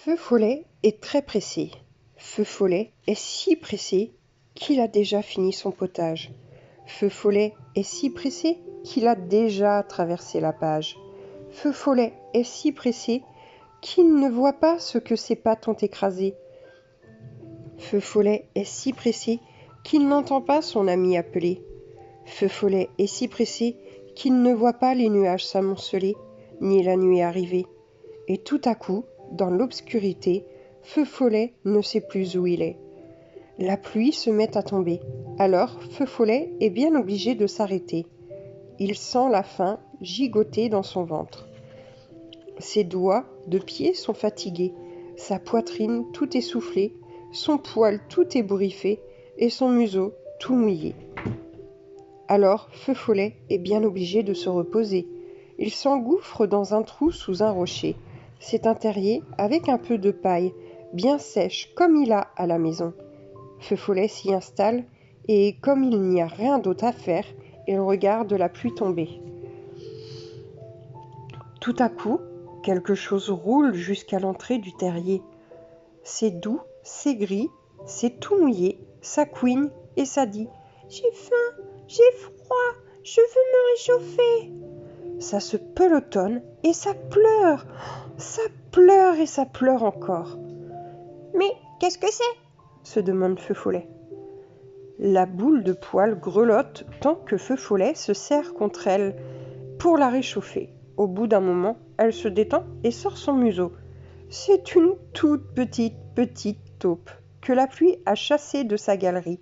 Feu Follet est très pressé. Feu Follet est si pressé qu'il a déjà fini son potage. Feu Follet est si pressé qu'il a déjà traversé la page. Feu Follet est si pressé qu'il ne voit pas ce que ses pattes ont écrasé. Feu Follet est si pressé qu'il n'entend pas son ami appeler. Feu Follet est si pressé qu'il ne voit pas les nuages s'amonceler, ni la nuit arriver. Et tout à coup, dans l'obscurité, Feu Follet ne sait plus où il est. La pluie se met à tomber. Alors Feu Follet est bien obligé de s'arrêter. Il sent la faim gigoter dans son ventre. Ses doigts de pied sont fatigués, sa poitrine tout essoufflée, son poil tout ébouriffé et son museau tout mouillé. Alors Feu Follet est bien obligé de se reposer. Il s'engouffre dans un trou sous un rocher. C'est un terrier avec un peu de paille, bien sèche comme il a à la maison. Feu Follet s'y installe et, comme il n'y a rien d'autre à faire, il regarde la pluie tomber. Tout à coup, quelque chose roule jusqu'à l'entrée du terrier. C'est doux, c'est gris, c'est tout mouillé, ça couine et ça dit « J'ai faim, j'ai froid, je veux me réchauffer !» Ça se pelotonne et ça pleure et ça pleure encore. « Mais qu'est-ce que c'est ?» se demande Feu Follet. La boule de poil grelotte tant que Feu Follet se serre contre elle pour la réchauffer. Au bout d'un moment, elle se détend et sort son museau. C'est une toute petite taupe que la pluie a chassée de sa galerie.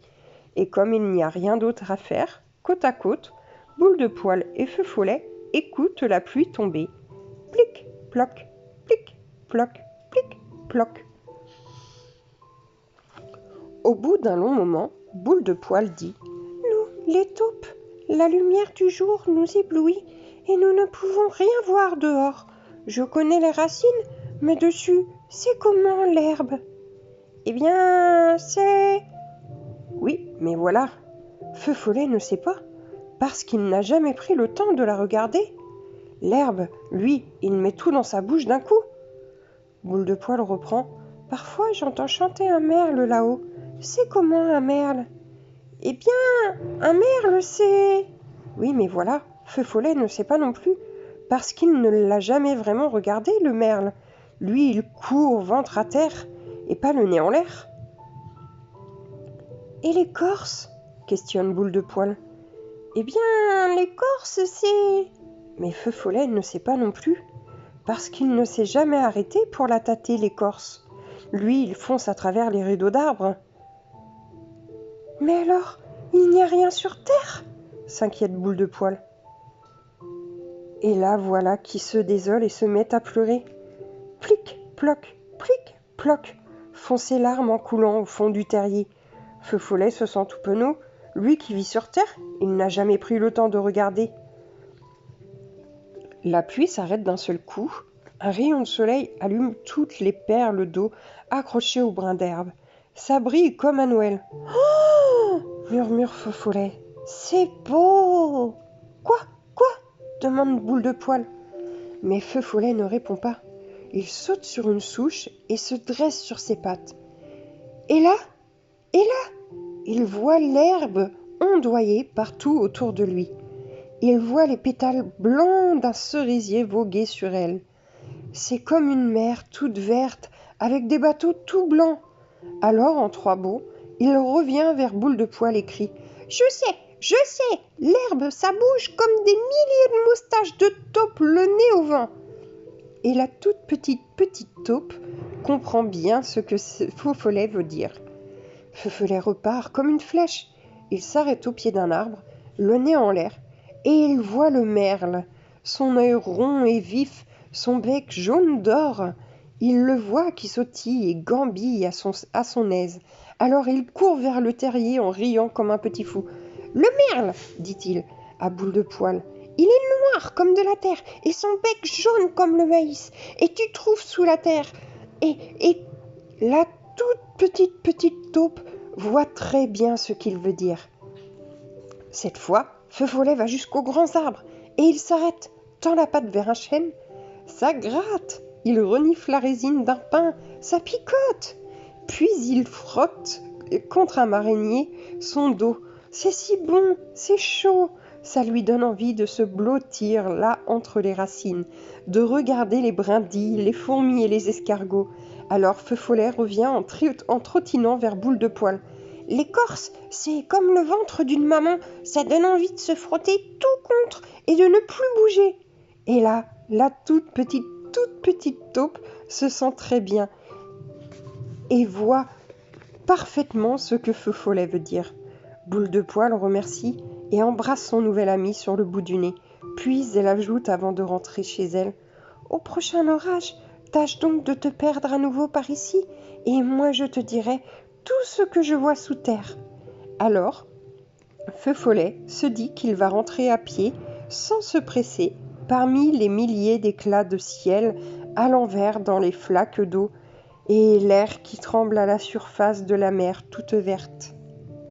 Et comme il n'y a rien d'autre à faire, côte à côte, Boule de Poil et Feu Follet écoutent la pluie tomber. Plic, ploc, plic, ploc, plic, ploc. Au bout d'un long moment, Boule de Poil dit « Nous, les taupes, la lumière du jour nous éblouit et nous ne pouvons rien voir dehors. Je connais les racines, mais dessus, c'est comment l'herbe ?»« Eh bien, c'est... » Oui, mais voilà, Feu Follet ne sait pas, parce qu'il n'a jamais pris le temps de la regarder. L'herbe, lui, il met tout dans sa bouche d'un coup. Boule de Poil reprend. « Parfois, j'entends chanter un merle là-haut. C'est comment un merle ?»« Eh bien, un merle, c'est... » Oui, mais voilà, Feu Follet ne sait pas non plus, parce qu'il ne l'a jamais vraiment regardé, le merle. Lui, il court ventre à terre, et pas le nez en l'air. « Et l'écorce ?» questionne Boule de Poil. « Eh bien, l'écorce, c'est... » Mais Feu Follet ne sait pas non plus, parce qu'il ne s'est jamais arrêté pour la tâter, l'écorce. Lui, il fonce à travers les rideaux d'arbres. « Mais alors, il n'y a rien sur terre ?» s'inquiète Boule de Poil. Et là, voilà qui se désole et se met à pleurer. Plic, ploc, plic, ploc, font ses larmes en coulant au fond du terrier. Feu Follet se sent tout penaud. Lui qui vit sur terre, il n'a jamais pris le temps de regarder. La pluie s'arrête d'un seul coup. Un rayon de soleil allume toutes les perles d'eau accrochées au brin d'herbe. Ça brille comme à Noël. Oh ! Murmure Feu Follet. C'est beau ! Quoi ? Demande Boule de Poil. Mais Feu Follet ne répond pas. Il saute sur une souche et se dresse sur ses pattes. Et là, il voit l'herbe ondoyer partout autour de lui. Il voit les pétales blancs d'un cerisier voguer sur elle. C'est comme une mer toute verte avec des bateaux tout blancs. Alors, en trois bonds, il revient vers Boule de Poil et crie « Je sais, l'herbe, ça bouge comme des milliers de moustaches de taupe le nez au vent. » Et la toute petite taupe comprend bien ce que Feu Follet veut dire. Feu Follet repart comme une flèche. Il s'arrête au pied d'un arbre, le nez en l'air, et il voit le merle, son œil rond et vif, son bec jaune d'or. Il le voit qui sautille et gambille à son aise. Alors il court vers le terrier en riant comme un petit fou. « Le merle !» dit-il à Boule de Poil. « Il est noir comme de la terre et son bec jaune comme le maïs. Et tu trouves sous la terre. » Et la toute petite taupe voit très bien ce qu'il veut dire. Cette fois, Feu Follet va jusqu'aux grands arbres et il s'arrête, tend la patte vers un chêne. Ça gratte Il renifle la résine d'un pin, ça picote. Puis il frotte contre un marronnier son dos. C'est si bon, c'est chaud. Ça lui donne envie de se blottir là entre les racines, de regarder les brindilles, les fourmis et les escargots. Alors Feu Follet revient en trottinant vers Boule de Poil. L'écorce, c'est comme le ventre d'une maman, ça donne envie de se frotter tout contre et de ne plus bouger. Et là, la toute petite taupe se sent très bien et voit parfaitement ce que Feu Follet veut dire. Boule de Poil remercie et embrasse son nouvel ami sur le bout du nez. Puis elle ajoute avant de rentrer chez elle: au prochain orage, tâche donc de te perdre à nouveau par ici, et moi je te dirai tout ce que je vois sous terre. Alors, Feu Follet se dit qu'il va rentrer à pied, sans se presser, parmi les milliers d'éclats de ciel à l'envers dans les flaques d'eau et l'air qui tremble à la surface de la mer toute verte.